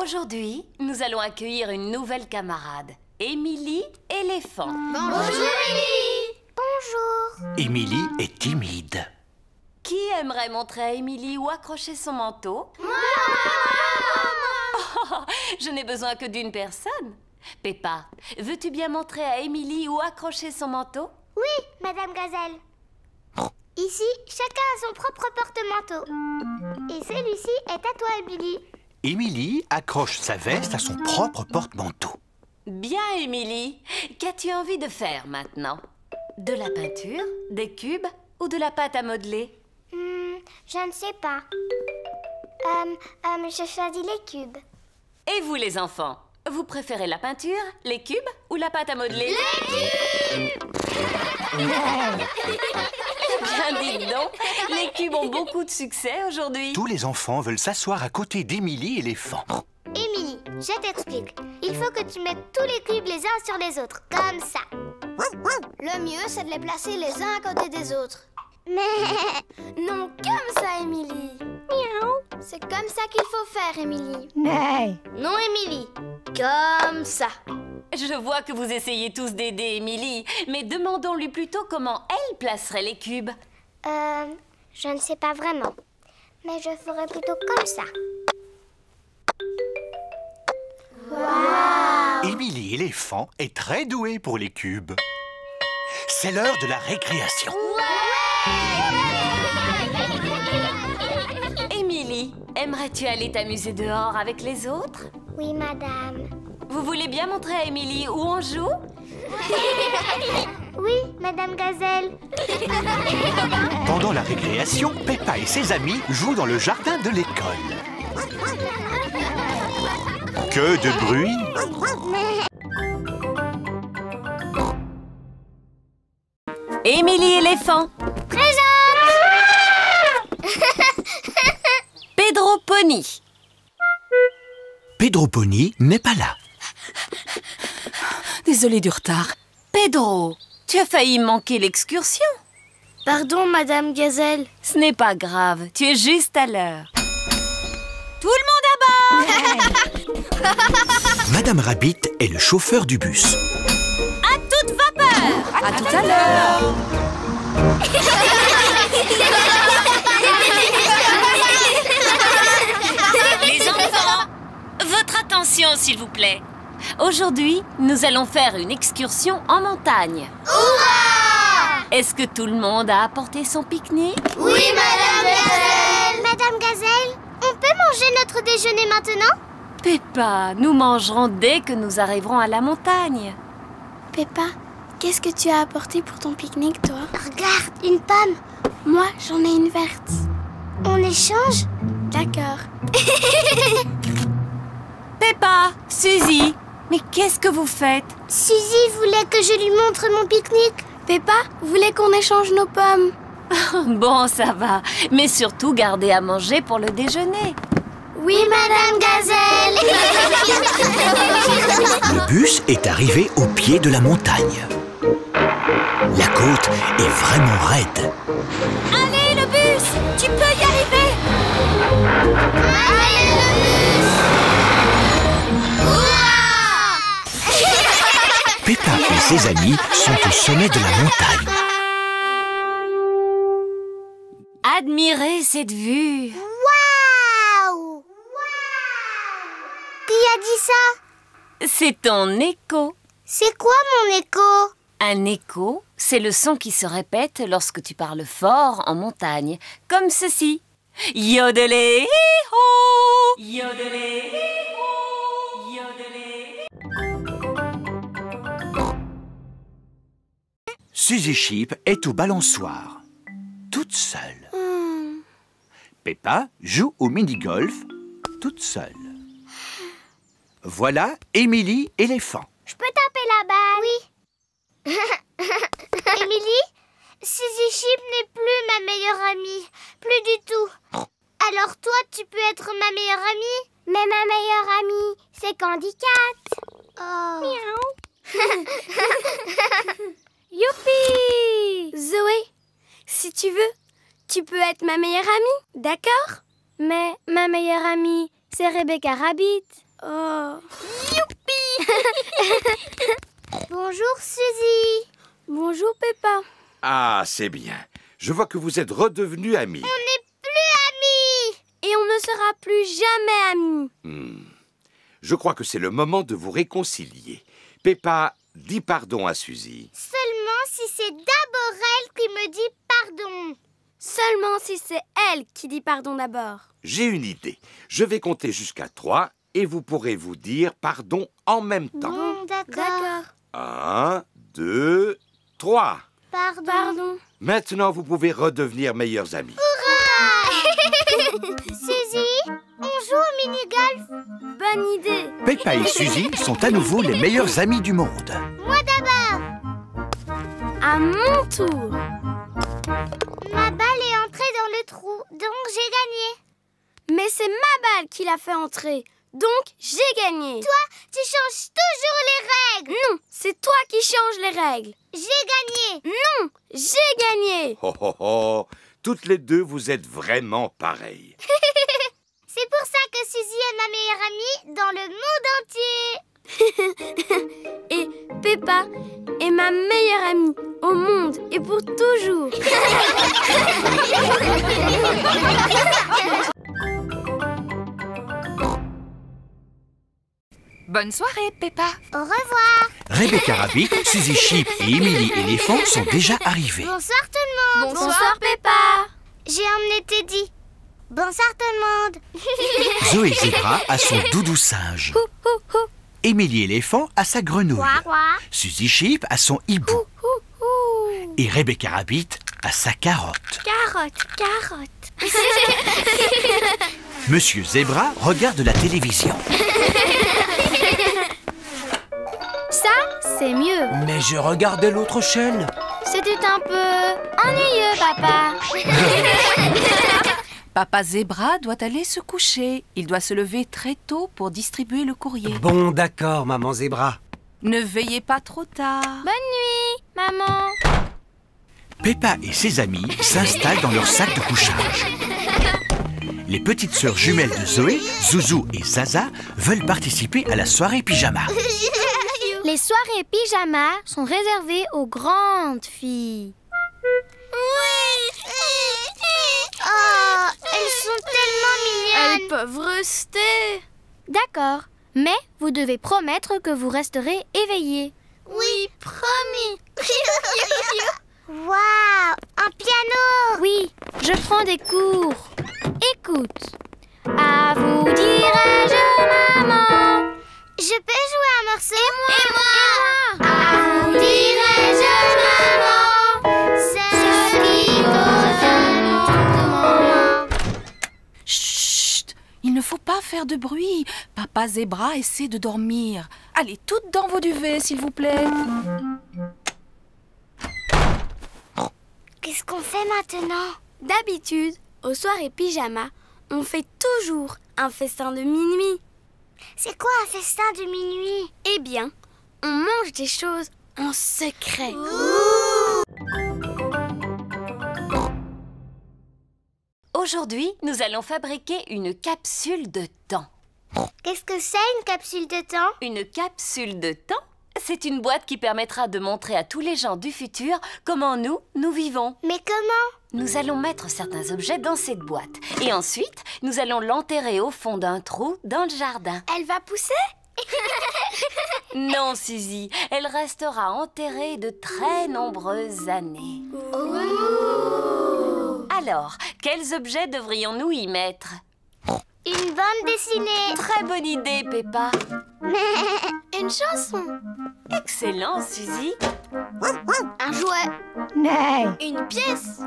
Aujourd'hui, nous allons accueillir une nouvelle camarade, Émilie éléphant. Bonjour Émilie. Bonjour. Émilie est timide. Qui aimerait montrer à Émilie où accrocher son manteau? Moi. Oh, je n'ai besoin que d'une personne. Peppa, veux-tu bien montrer à Émilie où accrocher son manteau? Oui, Madame Gazelle. Ici, chacun a son propre porte-manteau. Et celui-ci est à toi, Émilie. Émilie accroche sa veste à son propre porte-manteau. Bien, Émilie. Qu'as-tu envie de faire maintenant? De la peinture, des cubes ou de la pâte à modeler? Je ne sais pas. Je choisis les cubes. Et vous, les enfants, vous préférez la peinture, les cubes ou la pâte à modeler? Les cubes! Bien, dites donc, les cubes ont beaucoup de succès aujourd'hui. Tous les enfants veulent s'asseoir à côté d'Émilie éléphant. Émilie, je t'explique. Il faut que tu mettes tous les cubes les uns sur les autres, comme ça. Le mieux, c'est de les placer les uns à côté des autres. Mais... Non, comme ça, Émilie. Miaou. C'est comme ça qu'il faut faire, Émilie. Mais... Non, Émilie. Comme ça. Je vois que vous essayez tous d'aider Émilie, mais demandons-lui plutôt comment elle placerait les cubes. Je ne sais pas vraiment. Mais je ferais plutôt comme ça. Wow. Émilie éléphant est très douée pour les cubes. C'est l'heure de la récréation. Émilie, aimerais-tu aller t'amuser dehors avec les autres? Oui, madame. Vous voulez bien montrer à Émilie où on joue? Oui, Madame Gazelle. Pendant la récréation, Peppa et ses amis jouent dans le jardin de l'école. Que de bruit! Émilie éléphant. Présente. Pedro Pony. Pedro Pony n'est pas là. Désolée du retard. Pedro, tu as failli manquer l'excursion. Pardon, Madame Gazelle. Ce n'est pas grave, tu es juste à l'heure. Tout le monde à bord! Madame Rabbit est le chauffeur du bus. À toute vapeur! À tout à l'heure! Les enfants, votre attention s'il vous plaît. Aujourd'hui, nous allons faire une excursion en montagne. Hurrah! Est-ce que tout le monde a apporté son pique-nique? Oui, Madame Gazelle. Madame Gazelle, on peut manger notre déjeuner maintenant? Peppa, nous mangerons dès que nous arriverons à la montagne. Peppa, qu'est-ce que tu as apporté pour ton pique-nique, toi? Regarde, une pomme. Moi, j'en ai une verte. On échange? D'accord. Peppa, Suzy, mais qu'est-ce que vous faites? Suzy voulait que je lui montre mon pique-nique. Peppa voulait qu'on échange nos pommes. Bon, ça va, mais surtout gardez à manger pour le déjeuner. Oui, Madame Gazelle. Le bus est arrivé au pied de la montagne. La côte est vraiment raide. Allez, le bus! Tu peux y arriver! Allez, le bus! Hurrah! Peppa et ses amis sont au sommet de la montagne. Admirez cette vue! Waouh! Qui a dit ça? C'est ton écho. C'est quoi mon écho? Un écho, c'est le son qui se répète lorsque tu parles fort en montagne, comme ceci. Yodelé, hi-ho! Yodelé, hi-ho! Yodelé. Suzy Sheep est au balançoire, toute seule. Peppa joue au mini-golf, toute seule. Voilà Émilie éléphant. Je peux taper la balle? Oui. Émilie, Suzy Sheep n'est plus ma meilleure amie. Plus du tout. Alors toi, tu peux être ma meilleure amie? Mais ma meilleure amie, c'est Candy Cat. Oh. Miaou. Youpi! Zoé, si tu veux, tu peux être ma meilleure amie, d'accord? Mais ma meilleure amie, c'est Rebecca Rabbit. Oh. Bonjour Suzy. Bonjour Peppa. Ah, c'est bien. Je vois que vous êtes redevenus amis. On n'est plus amis. Et on ne sera plus jamais amis. Je crois que c'est le moment de vous réconcilier. Peppa, dis pardon à Suzy. Seulement si c'est d'abord elle qui me dit pardon. Seulement si c'est elle qui dit pardon d'abord. J'ai une idée. Je vais compter jusqu'à 3 et vous pourrez vous dire pardon en même temps. Bon, d'accord. 1, 2, 3. Pardon. Maintenant, vous pouvez redevenir meilleurs amis. Suzy, on joue au mini-golf. Bonne idée. Peppa et Suzy sont à nouveau les meilleurs amis du monde. Moi d'abord. À mon tour. Ma balle est entrée dans le trou, donc j'ai gagné. Mais c'est ma balle qui l'a fait entrer. Donc j'ai gagné. Toi, tu changes toujours les règles. Non, c'est toi qui changes les règles. J'ai gagné. Non, j'ai gagné. Oh, oh, oh. Toutes les deux, vous êtes vraiment pareilles. C'est pour ça que Suzy est ma meilleure amie dans le monde entier. Et Peppa est ma meilleure amie au monde et pour toujours. Bonne soirée, Peppa. Au revoir. Rebecca Rabbit, Suzy Sheep et Emily Éléphant sont déjà arrivés. Bonsoir tout le monde. Bonsoir Peppa. J'ai emmené Teddy. Bonsoir tout le monde. Zoé Zebra a son doudou singe. Emily Éléphant a sa grenouille. Quoi? Suzy Sheep a son hibou. Et Rebecca Rabbit a sa carotte. Carotte. Monsieur Zebra regarde la télévision. Ça, c'est mieux. Mais je regardais l'autre chaîne. C'était un peu ennuyeux, papa. Papa Zebra doit aller se coucher. Il doit se lever très tôt pour distribuer le courrier. Bon, d'accord, maman Zebra. Ne veillez pas trop tard. Bonne nuit, maman. Peppa et ses amis s'installent dans leur sac de couchage. Les petites sœurs jumelles de Zoé, Zouzou et Zaza, veulent participer à la soirée pyjama. Les soirées pyjama sont réservées aux grandes filles. Oh, elles sont tellement mignonnes. Elles peuvent rester. D'accord, mais vous devez promettre que vous resterez éveillés. Oui, promis. Waouh, un piano. Oui, je prends des cours. Écoute. À vous dirai-je, maman. Je peux jouer un morceau. Et moi. À vous dirai-je, maman, ce qui cause mon moment. Chut! Il ne faut pas faire de bruit. Papa Zebra essaie de dormir. Allez, toutes dans vos duvets, s'il vous plaît. Qu'est-ce qu'on fait maintenant? D'habitude, aux soirées pyjama, on fait toujours un festin de minuit. C'est quoi un festin de minuit? Eh bien, on mange des choses en secret. Aujourd'hui, nous allons fabriquer une capsule de temps. Qu'est-ce que c'est une capsule de temps? Une capsule de temps, c'est une boîte qui permettra de montrer à tous les gens du futur comment nous vivons. Mais comment? Nous allons mettre certains objets dans cette boîte. Et ensuite, nous allons l'enterrer au fond d'un trou dans le jardin. Elle va pousser? Non, Suzy, elle restera enterrée de très nombreuses années. Alors, quels objets devrions-nous y mettre? Une bande dessinée. Très bonne idée, Peppa. Une chanson. Excellent, Suzy. Un jouet. Une pièce.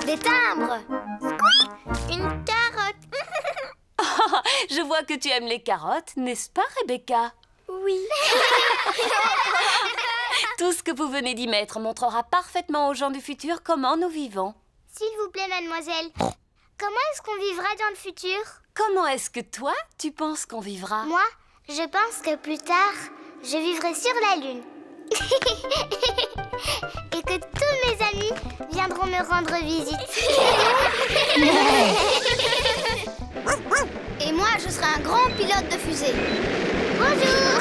Des timbres. Une carotte. Je vois que tu aimes les carottes, n'est-ce pas, Rebecca? Oui. Tout ce que vous venez d'y mettre montrera parfaitement aux gens du futur comment nous vivons. S'il vous plaît, mademoiselle. Comment est-ce qu'on vivra dans le futur? Comment est-ce que toi, tu penses qu'on vivra? Moi, je pense que plus tard, je vivrai sur la Lune. Et que tous mes amis viendront me rendre visite. Et moi, je serai un grand pilote de fusée. Bonjour.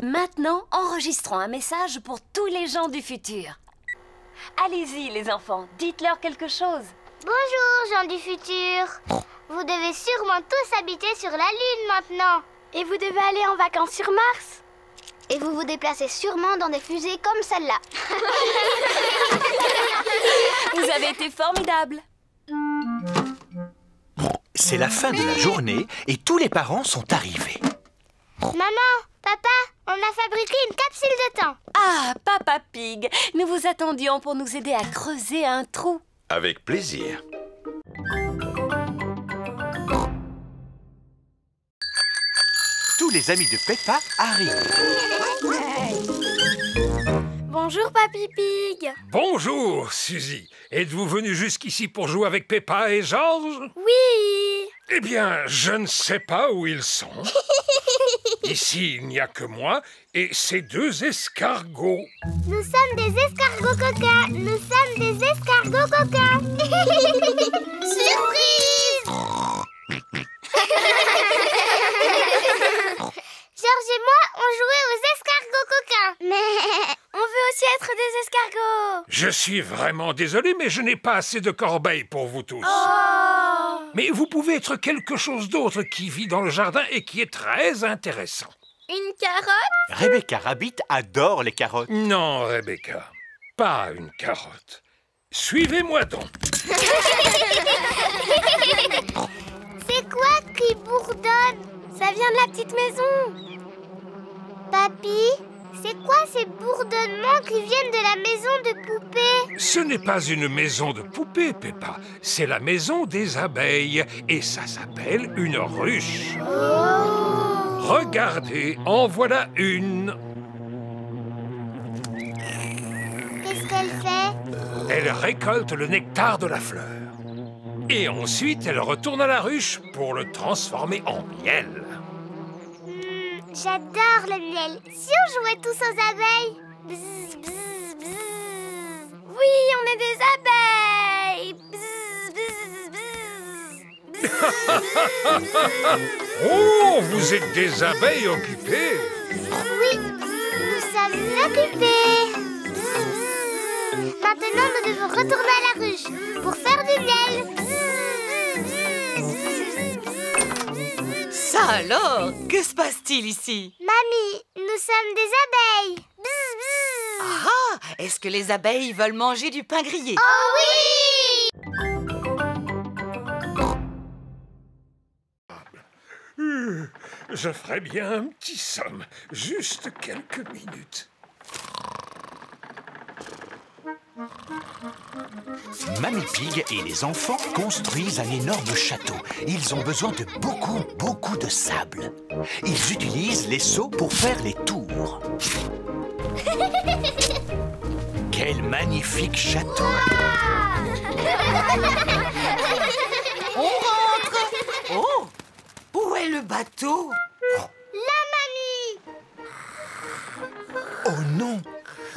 Maintenant, enregistrons un message pour tous les gens du futur. Allez-y, les enfants, dites-leur quelque chose. Bonjour, gens du futur. Vous devez sûrement tous habiter sur la Lune maintenant. Et vous devez aller en vacances sur Mars. Et vous vous déplacez sûrement dans des fusées comme celle-là. Vous avez été formidables. C'est la fin de la journée et tous les parents sont arrivés. Maman, papa, on a fabriqué une capsule de temps. Ah, Papa Pig, nous vous attendions pour nous aider à creuser un trou. Avec plaisir. Tous les amis de Peppa arrivent. Bonjour, Papy Pig. Bonjour, Suzy. Êtes-vous venu jusqu'ici pour jouer avec Peppa et George? Oui. Eh bien, je ne sais pas où ils sont. Ici, il n'y a que moi et ces deux escargots. Nous sommes des escargots coquins. Nous sommes des escargots coquins. Surprise! Georges et moi, on jouait aux escargots coquins. Mais On veut aussi être des escargots. Je suis vraiment désolé, mais je n'ai pas assez de corbeilles pour vous tous. Oh. Mais vous pouvez être quelque chose d'autre qui vit dans le jardin et qui est très intéressant. Une carotte? Rebecca Rabbit adore les carottes. Non, Rebecca, pas une carotte. Suivez-moi donc. c'est quoi qui bourdonne? Ça vient de la petite maison. Papy, c'est quoi ces bourdonnements qui viennent de la maison de poupée? Ce n'est pas une maison de poupée, Peppa. C'est la maison des abeilles. Et ça s'appelle une ruche. Regardez, en voilà une. Qu'est-ce qu'elle fait? Elle récolte le nectar de la fleur. Et ensuite, elle retourne à la ruche pour le transformer en miel. J'adore le miel. Si on jouait tous aux abeilles? Bzz, bzz, bzz. Oui, on est des abeilles. Bzz, bzz, bzz. Oh, vous êtes des abeilles occupées. Oui, nous sommes occupés. Bzz. Maintenant, nous devons retourner à la ruche pour faire du miel. Ça alors, que se passe-t-il ici? Mamie, nous sommes des abeilles. Bzz, bzz. Ah, est-ce que les abeilles veulent manger du pain grillé? Oh oui! Je ferais bien un petit somme, juste quelques minutes. Mamie Pig et les enfants construisent un énorme château. Ils ont besoin de beaucoup de sable. Ils utilisent les seaux pour faire les tours. Quel magnifique château! On rentre! Oh! Où est le bateau? La mamie! Oh non!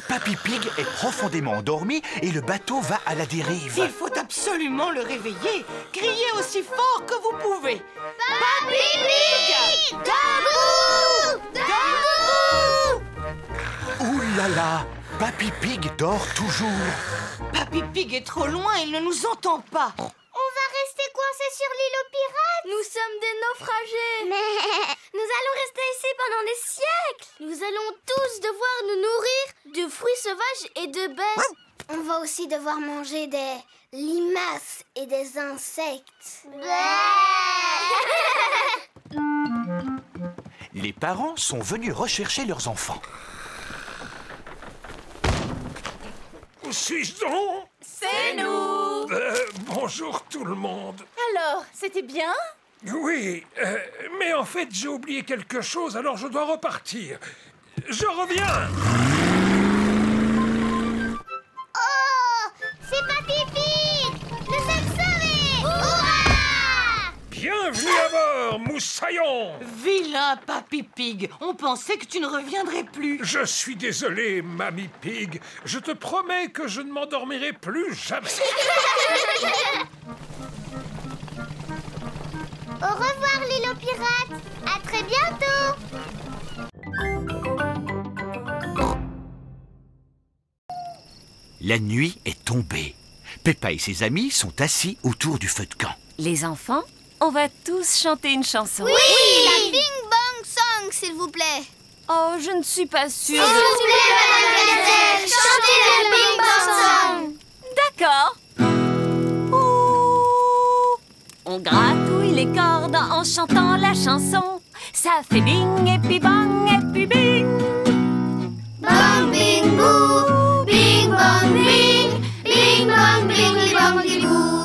Papy Pig est profondément endormi et le bateau va à la dérive. Il faut absolument le réveiller. Criez aussi fort que vous pouvez. Papy Pig! Debout! Debout! Ouh là là! Papy Pig dort toujours. Papy Pig est trop loin, il ne nous entend pas. On va rester coincés sur l'île aux pirates? Nous sommes des naufragés. Mais Nous allons rester ici pendant des siècles. Nous allons tous devoir nous nourrir de fruits sauvages et de baies. on va aussi devoir manger des limaces et des insectes. Les parents sont venus rechercher leurs enfants. Où suis-je donc? C'est nous! Bonjour tout le monde. Alors, c'était bien? Oui, mais en fait, j'ai oublié quelque chose, alors je dois repartir. Je reviens. Oh, c'est Papy Pig! Nous sommes sauvés! Hurrah! Bienvenue à bord, Mousse assaillons! Vilain Papy Pig, on pensait que tu ne reviendrais plus. Je suis désolé, Mamie Pig. Je te promets que je ne m'endormirai plus jamais. Au revoir, l'île aux pirates. À très bientôt. La nuit est tombée. Peppa et ses amis sont assis autour du feu de camp. Les enfants, on va tous chanter une chanson. Oui, la Bing Bang Song, s'il vous plaît. Oh, je ne suis pas sûre. S'il vous plaît, Madame Gazelle, chantez la Bing Bang Song. D'accord. Ouh. On gratouille les cordes en chantant la chanson. Ça fait bing et puis bang et puis bing. Bang, bing, boo. Bing, bang, bing. Bing, bang, bing, li, bang, li, boo.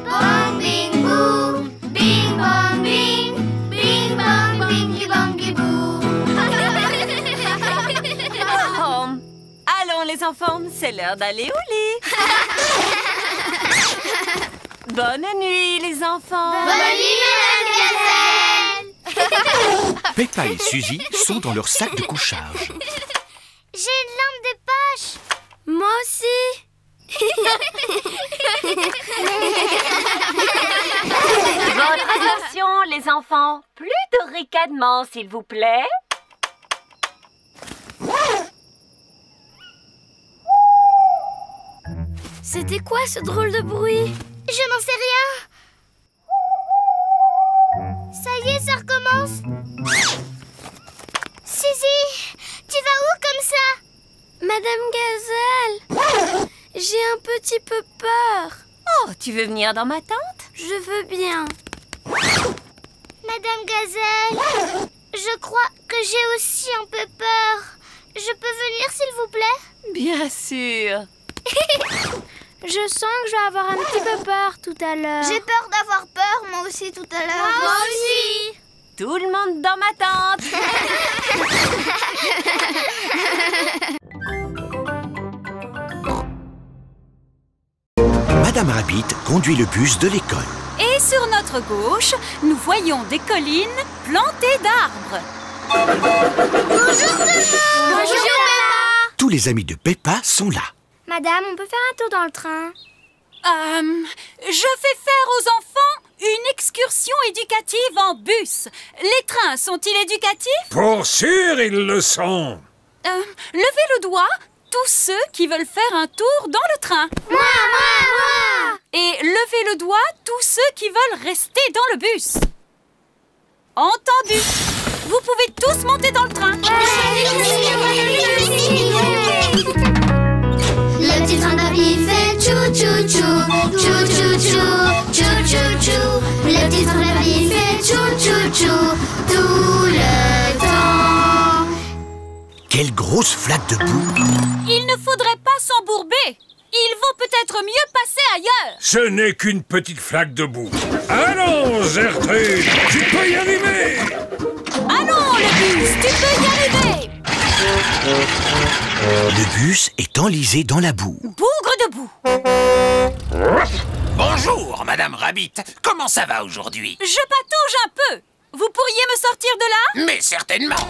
Bang, bing, boo. Bing, bang, bing. Bing, bang, bing, li, bang, li, boo. Oh. Allons les enfants, c'est l'heure d'aller au lit. Bonne nuit les enfants. Bonne nuit, Madame Gazelle. Peppa et Suzy sont dans leur sac de couchage. J'ai une lampe de poche. Moi aussi. Votre attention les enfants, plus de ricanement s'il vous plaît. C'était quoi ce drôle de bruit? Je n'en sais rien. Ça y est, ça recommence. Suzy, tu vas où comme ça? Madame Gazelle, j'ai un petit peu peur. Oh, tu veux venir dans ma tente? Je veux bien. Madame Gazelle, je crois que j'ai aussi un peu peur. Je peux venir, s'il vous plaît? Bien sûr. Je sens que je vais avoir un petit peu peur tout à l'heure. J'ai peur d'avoir peur, moi aussi, tout à l'heure. Moi aussi. Tout le monde dans ma tente. Madame Rabbit conduit le bus de l'école. Et sur notre gauche, nous voyons des collines plantées d'arbres. Bonjour tout le monde. Bonjour, Peppa. Tous les amis de Peppa sont là. Madame, on peut faire un tour dans le train? Je fais faire aux enfants une excursion éducative en bus. Les trains sont-ils éducatifs? Pour sûr, ils le sont. Levez le doigt, tous ceux qui veulent faire un tour dans le train. Moi. Et levez le doigt, tous ceux qui veulent rester dans le bus. Entendu. Vous pouvez tous monter dans le train. Le petit train de papy fait tchou tchou tchou, tchou tchou tchou, tchou tchou tchou. Le petit train de papy fait tchou tchou tchou tout le temps. Quelle grosse flaque de boue! Il ne faudrait pas s'embourber. Il vaut peut-être mieux passer ailleurs. Ce n'est qu'une petite flaque de boue. Allons, Gertrude, tu peux y arriver. Allons, le bus, tu peux y arriver. Le bus est enlisé dans la boue. Bougre de boue. Bonjour, Madame Rabbit. Comment ça va aujourd'hui? Je patauge un peu. Vous pourriez me sortir de là? Mais certainement.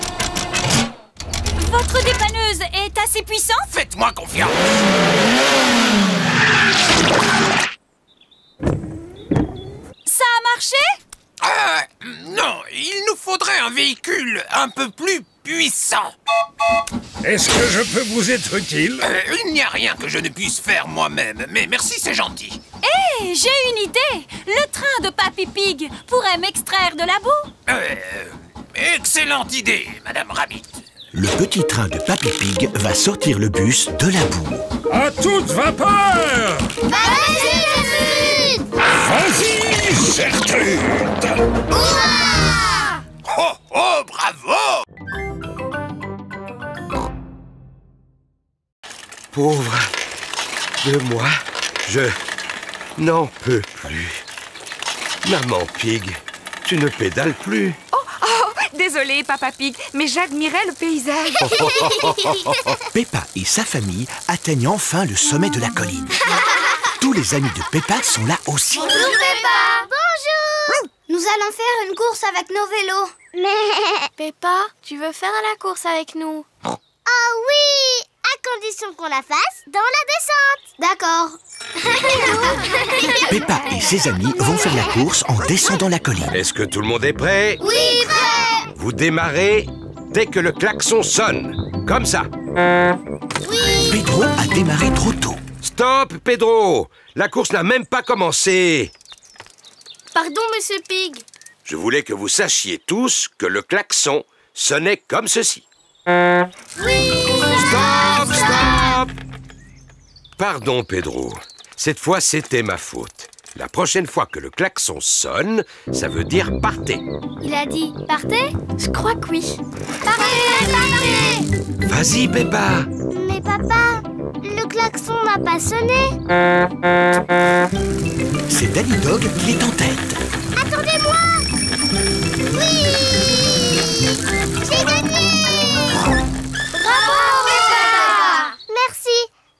Votre dépanneuse est assez puissante? Faites-moi confiance. Ça a marché? Non, il nous faudrait un véhicule un peu plus puissant. Est-ce que je peux vous être utile? Il n'y a rien que je ne puisse faire moi-même, mais merci, c'est gentil. Hé, j'ai une idée. Le train de Papy Pig pourrait m'extraire de la boue. Excellente idée, Madame Rabbit. Le petit train de Papy Pig va sortir le bus de la boue. À toute vapeur! Vas-y, Gertrude! Vas-y, Gertrude! Hurrah! Oh, oh, bravo! Pauvre de moi, je n'en peux plus. Maman Pig, tu ne pédales plus. Désolée, Papa Pig, mais j'admirais le paysage. Peppa et sa famille atteignent enfin le sommet de la colline. Tous les amis de Peppa sont là aussi. Bonjour, Peppa! Bonjour! Nous allons faire une course avec nos vélos. Mais... Peppa, tu veux faire la course avec nous? Oh oui! À condition qu'on la fasse dans la descente. D'accord. Peppa et ses amis vont faire la course en descendant la colline. Est-ce que tout le monde est prêt? Oui, prêt. Vous démarrez dès que le klaxon sonne. Comme ça. Pedro a démarré trop tôt. Stop, Pedro! La course n'a même pas commencé. Pardon, Monsieur Pig. Je voulais que vous sachiez tous que le klaxon sonnait comme ceci. Stop, stop! Pardon, Pedro. Cette fois, c'était ma faute. La prochaine fois que le klaxon sonne, ça veut dire partez. Il a dit partez? Je crois que oui. Partez, partez! Vas-y, Peppa. Mais papa, le klaxon n'a pas sonné. C'est Danny Dog qui est en tête. Attendez-moi! Oui! J'ai gagné! Bravo, Peppa! Merci,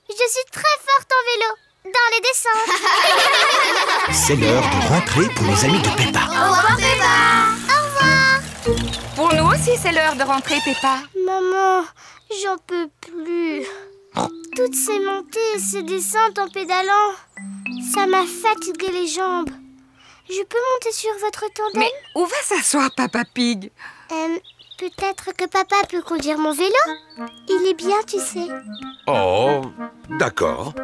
je suis très forte en vélo, dans les descentes. C'est l'heure de rentrer pour les amis de Peppa. Au revoir, Peppa! Au revoir! Pour nous aussi, c'est l'heure de rentrer, Peppa. Maman, j'en peux plus. Toutes ces montées et ces descentes en pédalant, ça m'a fatigué les jambes. Je peux monter sur votre tandem? Mais où va s'asseoir Papa Pig? Peut-être que papa peut conduire mon vélo? Il est bien, tu sais. Oh, d'accord.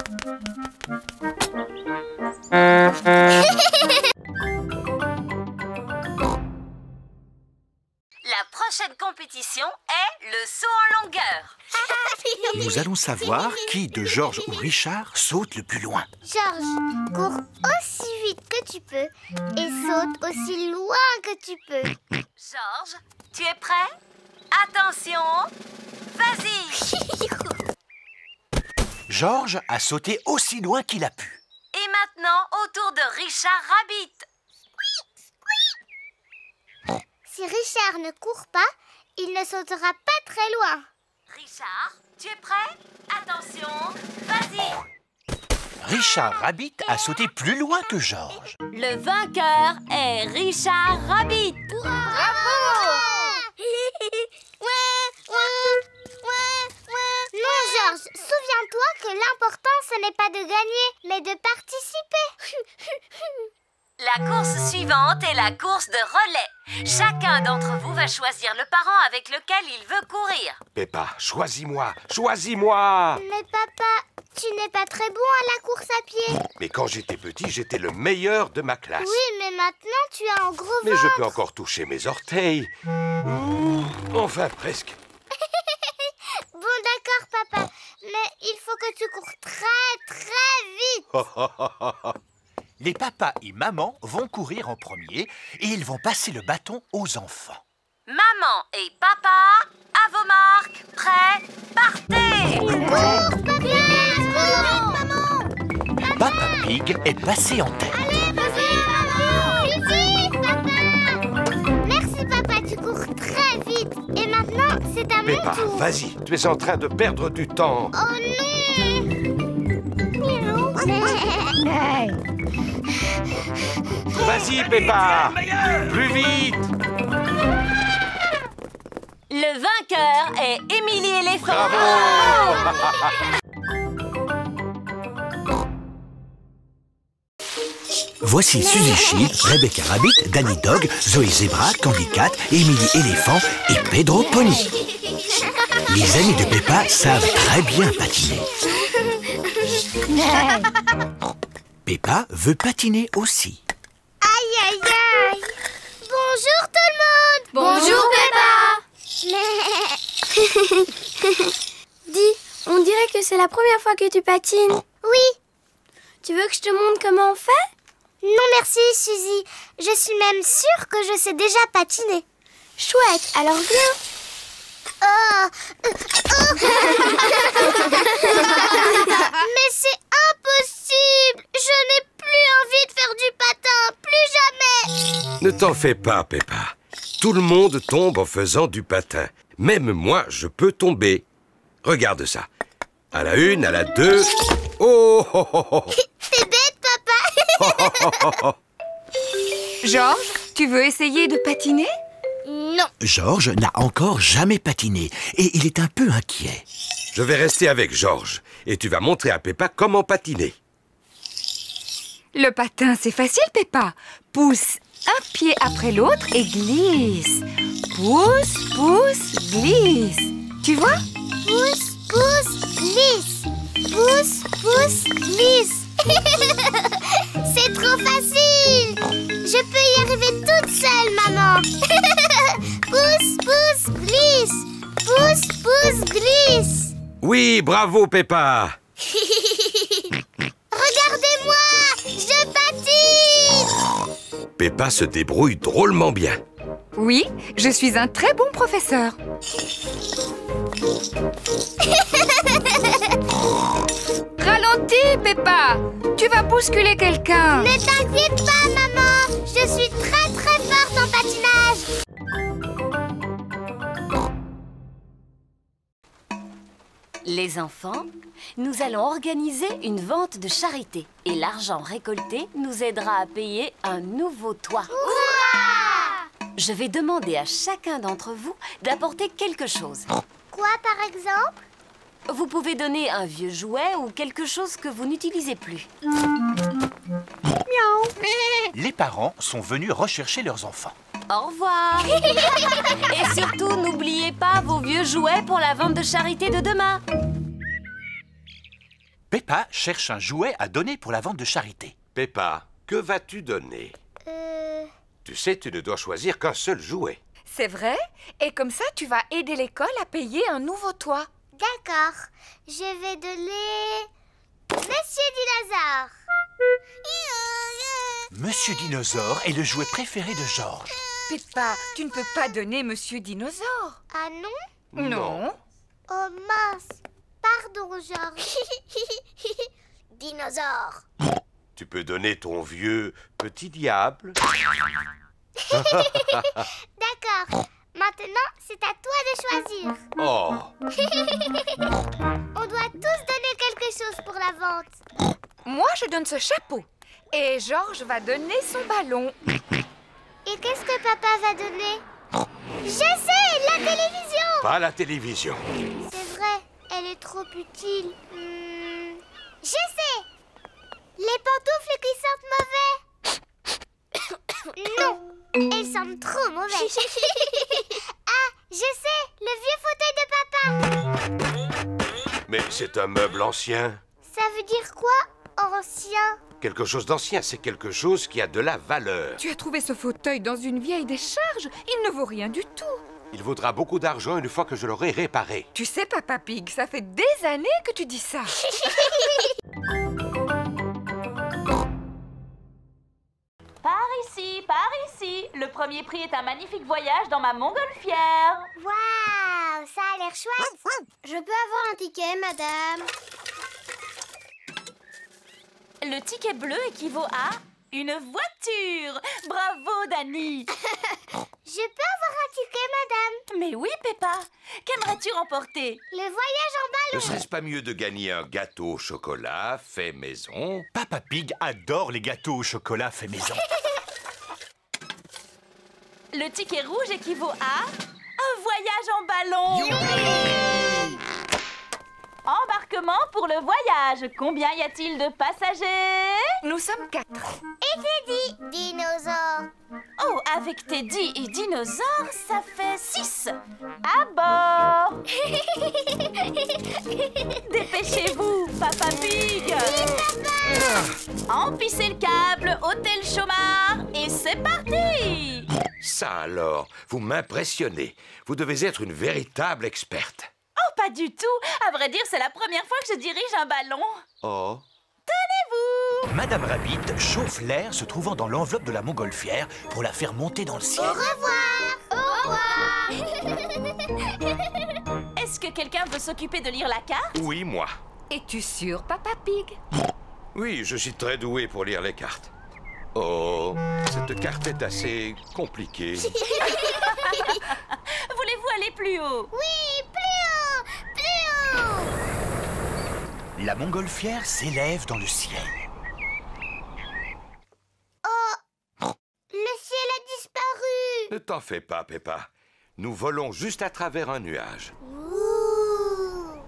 La prochaine compétition est le saut en longueur. Nous allons savoir qui de Georges ou Richard saute le plus loin. Georges, cours aussi vite que tu peux et saute aussi loin que tu peux. Georges, tu es prêt? Attention, vas-y! Georges a sauté aussi loin qu'il a pu. Et maintenant, au tour de Richard Rabbit. Si Richard ne court pas, il ne sautera pas très loin. Richard, tu es prêt? Attention, vas-y! Richard Rabbit a sauté plus loin que Georges. Le vainqueur est Richard Rabbit. Non, Georges, souviens-toi que l'important, ce n'est pas de gagner, mais de participer. La course suivante est la course de relais. Chacun d'entre vous va choisir le parent avec lequel il veut courir. Peppa, choisis-moi, choisis-moi! Mais papa, tu n'es pas très bon à la course à pied. Mais quand j'étais petit, j'étais le meilleur de ma classe. Oui, mais maintenant, tu as un gros Mais ventre. je peux encore toucher mes orteils. Enfin, presque. Bon, d'accord, papa. Mais il faut que tu cours très, très vite. Les papas et maman vont courir en premier et ils vont passer le bâton aux enfants. Maman et papa, à vos marques, prêts, partez! Cours, papa, cours, maman. Papa Pig est passé en tête. Allez, vas-y, maman. Vite, papa. Merci, papa, tu cours très vite. Et maintenant, c'est à mon Peppa, tour. vas-y, tu es en train de perdre du temps. Oh non. Vas-y, Peppa! Plus vite! Le vainqueur est Émilie Éléphant. Bravo! Voici Suzy Sheep, Rebecca Rabbit, Danny Dog, Zoé Zebra, Candy Cat, Émilie Éléphant et Pedro Pony. Les amis de Peppa savent très bien patiner. Peppa veut patiner aussi. Aïe, aïe, aïe. Bonjour tout le monde. Bonjour, Peppa. Dis, on dirait que c'est la première fois que tu patines. Oui. Tu veux que je te montre comment on fait? Non, merci, Suzy. Je suis même sûre que je sais déjà patiner. Chouette, alors viens. Mais c'est impossible. Je n'ai plus envie de faire du patin. Plus jamais. Ne t'en fais pas, Peppa. Tout le monde tombe en faisant du patin. Même moi, je peux tomber. Regarde ça. À la une, à la deux... Oh, oh, oh, oh. T'es bête, papa. Georges, Tu veux essayer de patiner? Non. Georges n'a encore jamais patiné et il est un peu inquiet. Je vais rester avec Georges et tu vas montrer à Peppa comment patiner. Le patin, c'est facile, Peppa. Pousse un pied après l'autre et glisse. Pousse, pousse, glisse. Tu vois? Pousse, pousse, glisse. Pousse, pousse, glisse. C'est trop facile. Je peux y arriver toute seule, maman. Pousse, pousse, glisse. Pousse, pousse, glisse. Oui, bravo Peppa. Regardez-moi, je patine. Peppa se débrouille drôlement bien. Oui, je suis un très bon professeur. Ralentis, Peppa. Tu vas bousculer quelqu'un. Ne t'inquiète pas, maman. Je suis très très forte en patinage. Les enfants, nous allons organiser une vente de charité. Et l'argent récolté nous aidera à payer un nouveau toit. Hurrah! Je vais demander à chacun d'entre vous d'apporter quelque chose. Quoi, par exemple? Vous pouvez donner un vieux jouet ou quelque chose que vous n'utilisez plus. Miaou. Les parents sont venus rechercher leurs enfants. Au revoir. Et surtout, n'oubliez pas vos vieux jouets pour la vente de charité de demain. Peppa cherche un jouet à donner pour la vente de charité. Peppa, que vas-tu donner? Tu sais, tu ne dois choisir qu'un seul jouet. C'est vrai? Et comme ça, tu vas aider l'école à payer un nouveau toit. D'accord. Je vais donner... Monsieur Dinosaure. Monsieur Dinosaure est le jouet préféré de Georges. Peppa, tu ne peux pas donner Monsieur Dinosaure. Ah non? Non. Oh mince. Pardon, Georges. Dinosaure. Tu peux donner ton vieux petit diable. D'accord. Maintenant, c'est à toi de choisir. Oh. On doit tous donner quelque chose pour la vente. Moi, je donne ce chapeau. Et Georges va donner son ballon. Et qu'est-ce que papa va donner? Je sais, la télévision. Pas la télévision. C'est vrai, elle est trop utile. Je sais. Les pantoufles qui sentent mauvais. Non, elles sentent trop mauvais. Ah, je sais, le vieux fauteuil de papa. Mais c'est un meuble ancien. Ça veut dire quoi, ancien? Quelque chose d'ancien, c'est quelque chose qui a de la valeur. Tu as trouvé ce fauteuil dans une vieille décharge. Il ne vaut rien du tout. Il vaudra beaucoup d'argent une fois que je l'aurai réparé. Tu sais, Papa Pig, ça fait des années que tu dis ça. Par ici. Le premier prix est un magnifique voyage dans ma montgolfière. Waouh, ça a l'air chouette. Je peux avoir un ticket, madame? Le ticket bleu équivaut à une voiture. Bravo, Dani. Je peux avoir un ticket, madame? Mais oui, Peppa. Qu'aimerais-tu remporter? Le voyage en Ne ballon. serait-ce pas mieux de gagner un gâteau au chocolat fait maison? Papa Pig adore les gâteaux au chocolat fait maison. Le ticket rouge équivaut à un voyage en ballon. Embarquement pour le voyage. Combien y a-t-il de passagers? Nous sommes 4. Et Teddy, dinosaure. Oh, avec Teddy et Dinosaure, ça fait 6. À bord. Dépêchez-vous, Papa Pig. Empissez le câble, ôtez le chômard et c'est parti. Ça alors, vous m'impressionnez. Vous devez être une véritable experte. Oh, pas du tout. À vrai dire, c'est la première fois que je dirige un ballon. Oh. Tenez-vous. Madame Rabbit chauffe l'air se trouvant dans l'enveloppe de la montgolfière pour la faire monter dans le ciel. Au revoir. Au revoir. Est-ce que quelqu'un veut s'occuper de lire la carte? Oui, moi. Es-tu sûr, Papa Pig? Oui, je suis très doué pour lire les cartes. Oh, cette carte est assez compliquée. Voulez-vous aller plus haut? Oui, plus haut. Plus haut. La montgolfière s'élève dans le ciel. Oh, le ciel a disparu. t'en fais pas, Peppa. Nous volons juste à travers un nuage. Waouh!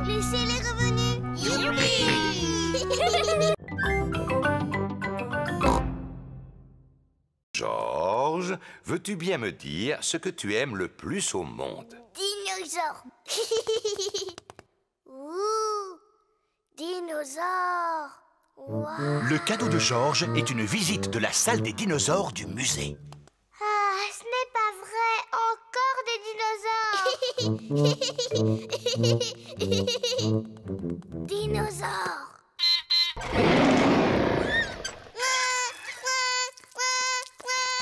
Le ciel est revenu! Youpi! Georges, veux-tu bien me dire ce que tu aimes le plus au monde? Dinosaure! Ouh! Dinosaure! Wow. Le cadeau de Georges est une visite de la salle des dinosaures du musée. Ah, ce n'est pas vrai! Encore des dinosaures! Dinosaures!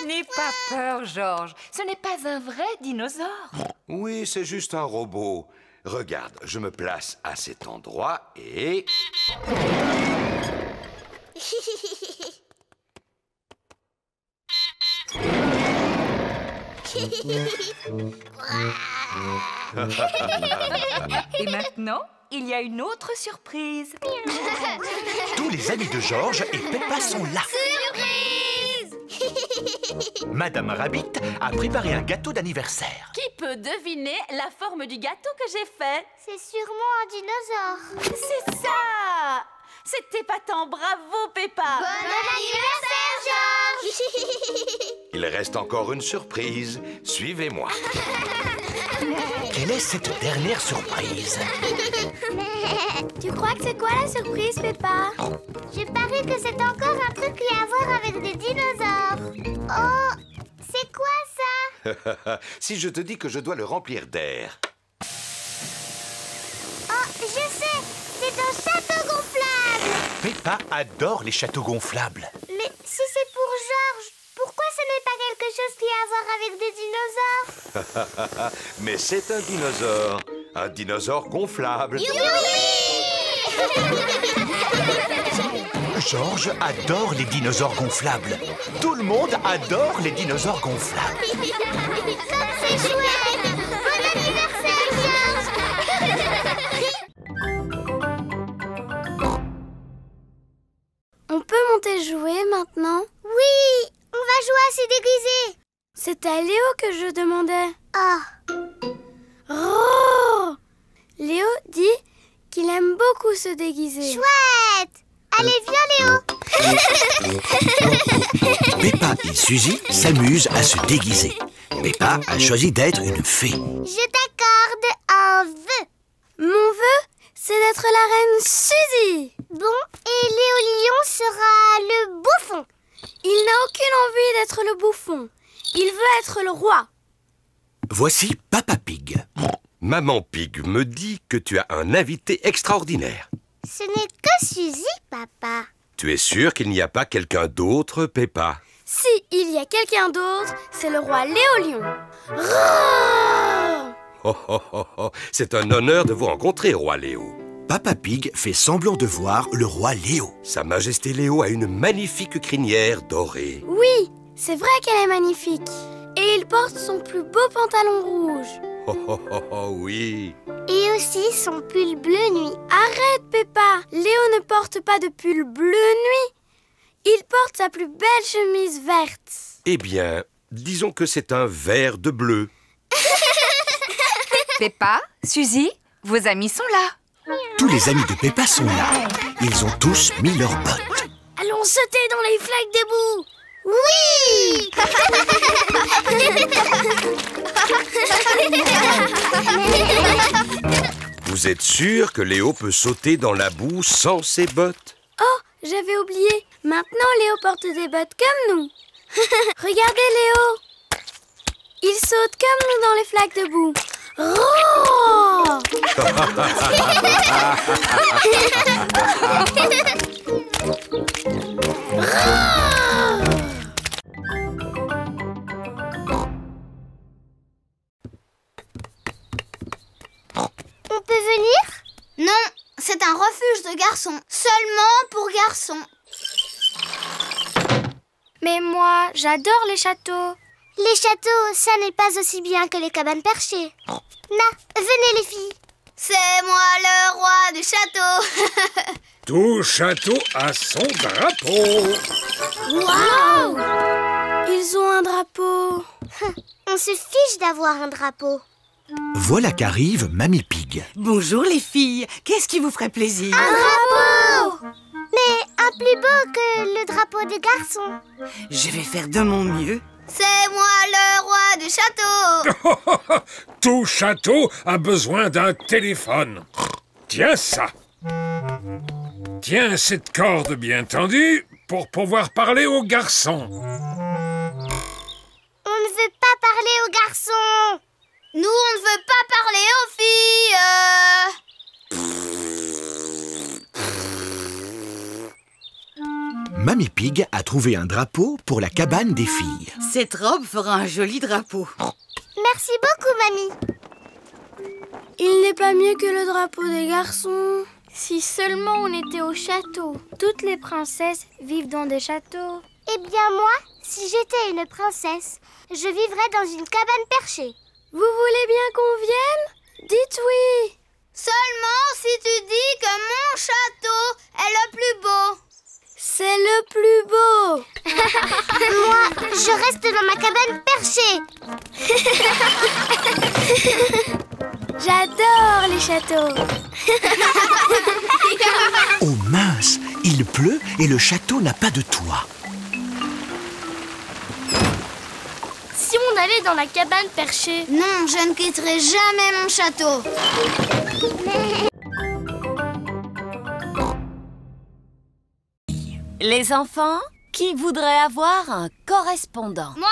N'aie pas peur, Georges. Ce n'est pas un vrai dinosaure. Oui, c'est juste un robot. Regarde, je me place à cet endroit et... Et maintenant, il y a une autre surprise. Tous les amis de Georges et Peppa sont là. Surprise! Madame Rabbit a préparé un gâteau d'anniversaire. Qui peut deviner la forme du gâteau que j'ai fait? C'est sûrement un dinosaure. C'est ça! C'est épatant, bravo Peppa! Bon anniversaire, Georges! Il reste encore une surprise. Suivez-moi. Quelle est cette dernière surprise? Tu crois que c'est quoi la surprise, Peppa? Je parie que c'est encore un truc qui a à voir avec des dinosaures. Oh, c'est quoi ça? Si je te dis que je dois le remplir d'air. Oh, je sais, c'est un château gonflable. Peppa adore les châteaux gonflables. Mais si c'est pour Georges, pourquoi ce n'est pas quelque chose qui a à voir avec des dinosaures? Mais c'est un dinosaure. Un dinosaure gonflable. Georges adore les dinosaures gonflables. Tout le monde adore les dinosaures gonflables. Comme c'est chouette! Bon anniversaire, Georges! On peut monter jouer maintenant? Oui! On va jouer à se déguiser. C'est à Léo que je demandais. Ah. Oh. Léo dit qu'il aime beaucoup se déguiser. Chouette! Allez, viens, Léo. Peppa et Suzy s'amusent à se déguiser. Peppa a choisi d'être une fée. Je t'accorde un vœu. Mon vœu, c'est d'être la reine Suzy. Bon, et Léo Lion sera le bouffon. Il n'a aucune envie d'être le bouffon. Il veut être le roi. Voici Papa Pig. Maman Pig me dit que tu as un invité extraordinaire. Ce n'est que Suzy, papa. Tu es sûr qu'il n'y a pas quelqu'un d'autre, Peppa? Si il y a quelqu'un d'autre, c'est le roi Léo Lion. Roar! Oh, oh, oh, oh. C'est un honneur de vous rencontrer, roi Léo. Papa Pig fait semblant de voir le roi Léo. Sa Majesté Léo a une magnifique crinière dorée. Oui, c'est vrai qu'elle est magnifique. Et il porte son plus beau pantalon rouge. Oh, oh, oh, oh, oui. Et aussi son pull bleu nuit. Arrête, Peppa. Léo ne porte pas de pull bleu nuit. Il porte sa plus belle chemise verte. Eh bien, disons que c'est un vert de bleu. Peppa, Suzy, vos amis sont là. Tous les amis de Peppa sont là. Ils ont tous mis leurs bottes. Allons sauter dans les flaques d'éboue. Oui! Vous êtes sûr que Léo peut sauter dans la boue sans ses bottes? Oh, j'avais oublié. Maintenant, Léo porte des bottes comme nous. Regardez, Léo. Il saute comme nous dans les flaques de boue. Oh! On peut venir? Non, c'est un refuge de garçons. Seulement pour garçons. Mais moi, j'adore les châteaux. Les châteaux, ça n'est pas aussi bien que les cabanes perchées. Na, venez les filles. C'est moi le roi du château. Tout château a son drapeau. Waouh! Ils ont un drapeau. On se fiche d'avoir un drapeau. Voilà qu'arrive Mamie Pig. Bonjour les filles, qu'est-ce qui vous ferait plaisir? Un drapeau! Mais un plus beau que le drapeau des garçons. Je vais faire de mon mieux. C'est moi le roi du château. Tout château a besoin d'un téléphone. Tiens ça. Tiens cette corde bien tendue pour pouvoir parler aux garçons. On ne veut pas parler aux garçons. Nous, on ne veut pas parler aux filles. Mamie Pig a trouvé un drapeau pour la cabane des filles. Cette robe fera un joli drapeau. Merci beaucoup, mamie. Il n'est pas mieux que le drapeau des garçons. Si seulement on était au château. Toutes les princesses vivent dans des châteaux. Eh bien moi, si j'étais une princesse, je vivrais dans une cabane perchée. Vous voulez bien qu'on vienne? Dites oui. Seulement si tu dis que mon château est le plus beau. C'est le plus beau. Moi, je reste dans ma cabane perchée. J'adore les châteaux. Oh mince, il pleut et le château n'a pas de toit. Si on allait dans la cabane perchée. Non, je ne quitterai jamais mon château. Les enfants, qui voudrait avoir un correspondant? Moi.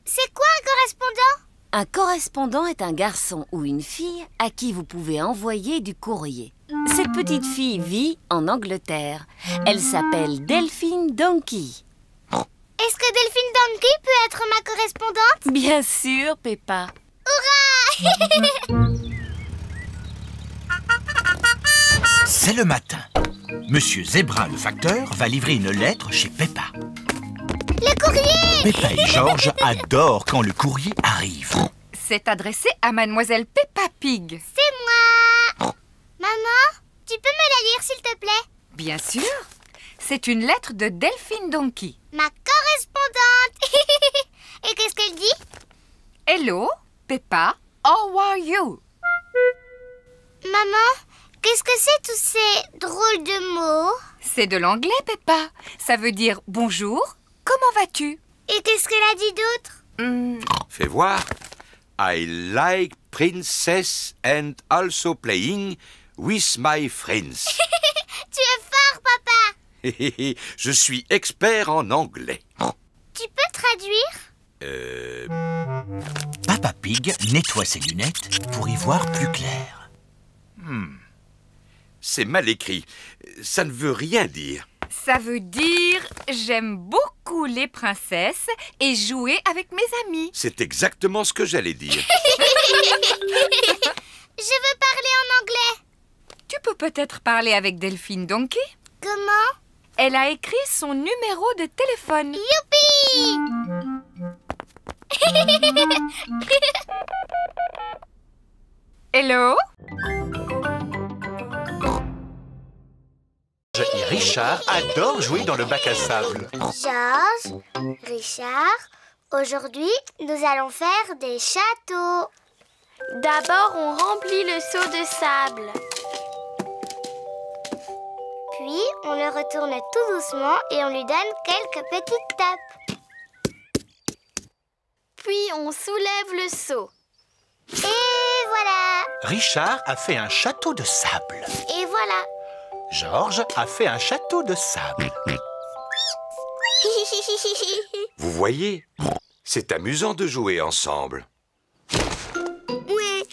C'est quoi un correspondant? Un correspondant est un garçon ou une fille à qui vous pouvez envoyer du courrier. Cette petite fille vit en Angleterre. Elle s'appelle Delphine Donkey. Est-ce que Delphine Donkey peut être ma correspondante? Bien sûr, Peppa. Hurrah! C'est le matin. Monsieur Zebra, le facteur, va livrer une lettre chez Peppa. Le courrier! Peppa et Georges adorent quand le courrier arrive. C'est adressé à Mademoiselle Peppa Pig. C'est moi! Maman, tu peux me la lire s'il te plaît? Bien sûr. C'est une lettre de Delphine Donkey. Ma correspondante! Et qu'est-ce qu'elle dit? Hello, Peppa, how are you? Maman, qu'est-ce que c'est tous ces drôles de mots? C'est de l'anglais, Peppa. Ça veut dire bonjour, comment vas-tu? Et qu'est-ce qu'elle a dit d'autre? Fais voir. I like princess and also playing with my friends. Tu es fort, papa! Je suis expert en anglais. Tu peux traduire? Peppa Pig nettoie ses lunettes pour y voir plus clair. C'est mal écrit. Ça ne veut rien dire. Ça veut dire j'aime beaucoup les princesses et jouer avec mes amis. C'est exactement ce que j'allais dire. Je veux parler en anglais. Tu peux peut-être parler avec Delphine Donkey? Comment? Elle a écrit son numéro de téléphone. Youpi! Hello? Et Richard adore jouer dans le bac à sable. Georges, Richard, aujourd'hui, nous allons faire des châteaux. D'abord, on remplit le seau de sable. Puis, on le retourne tout doucement et on lui donne quelques petites tapes. Puis, on soulève le seau. Et voilà! Richard a fait un château de sable. Et voilà! Georges a fait un château de sable. Vous voyez, c'est amusant de jouer ensemble. Ouais.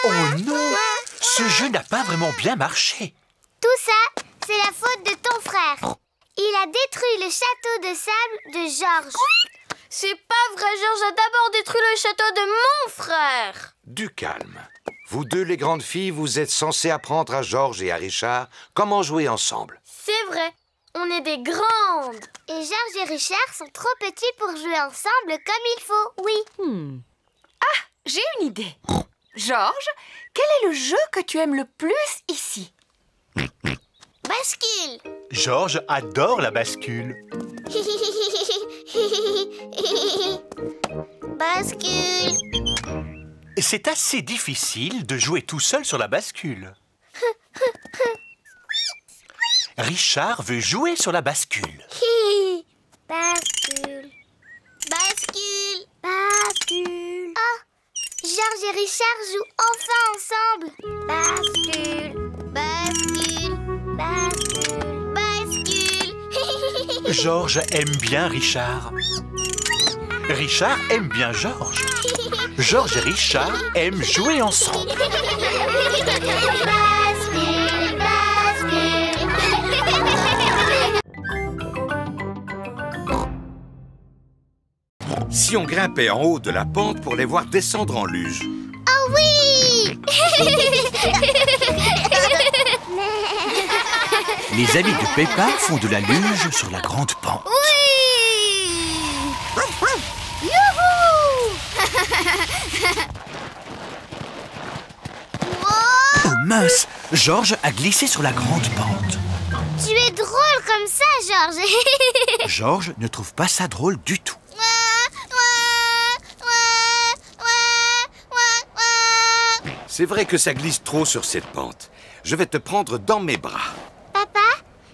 Oh non! Ce jeu n'a pas vraiment bien marché. Tout ça, c'est la faute de ton frère. Il a détruit le château de sable de Georges. C'est pas vrai, Georges a d'abord détruit le château de mon frère. Du calme. Vous deux, les grandes filles, vous êtes censées apprendre à Georges et à Richard comment jouer ensemble. C'est vrai, on est des grandes. Et Georges et Richard sont trop petits pour jouer ensemble comme il faut, oui. Ah, j'ai une idée. Georges, quel est le jeu que tu aimes le plus ici? Bascule. Georges adore la bascule. Bascule. C'est assez difficile de jouer tout seul sur la bascule. Richard veut jouer sur la bascule. Bascule. Bascule. Bascule. Oh, Georges et Richard jouent enfin ensemble. Bascule. Bascule. Bascule. Bascule. Georges aime bien Richard. Richard aime bien Georges. Georges et Richard aiment jouer ensemble. Bascule. Bascule. Si on grimpait en haut de la pente pour les voir descendre en luge. Oh oui. Les amis de Peppa font de la luge sur la grande pente. Oui. Youhou. Oh mince, Georges a glissé sur la grande pente. Tu es drôle comme ça, Georges. Georges ne trouve pas ça drôle du tout. C'est vrai que ça glisse trop sur cette pente. Je vais te prendre dans mes bras. Papa,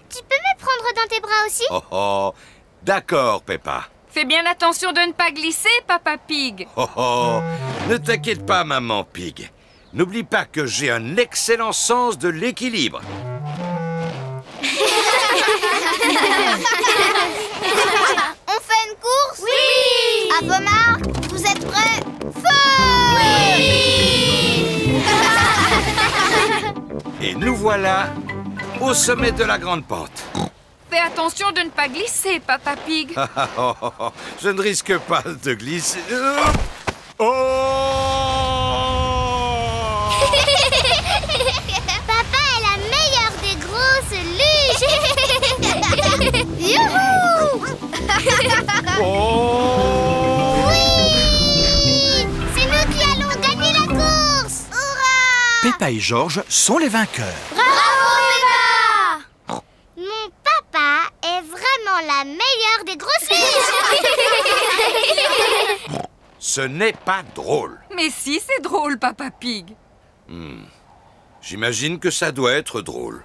tu peux me prendre dans tes bras aussi? Oh oh, d'accord, Peppa. Fais bien attention de ne pas glisser, Papa Pig. Oh oh, ne t'inquiète pas, maman Pig. N'oublie pas que j'ai un excellent sens de l'équilibre. On fait une course? Oui. À Pommard, vous êtes prêts? Feu! Oui. Et nous voilà au sommet de la grande pente. Fais attention de ne pas glisser, Papa Pig. Je ne risque pas de glisser. Oh! Papa est la meilleure des grosses luges. Youhou! Oh! Oui! C'est nous qui allons gagner la course! Hurrah! Peppa et Georges sont les vainqueurs. Bravo, Peppa! Mon papa est vraiment la meilleure des grosses luges. Ce n'est pas drôle. Mais si, c'est drôle, Papa Pig. J'imagine que ça doit être drôle.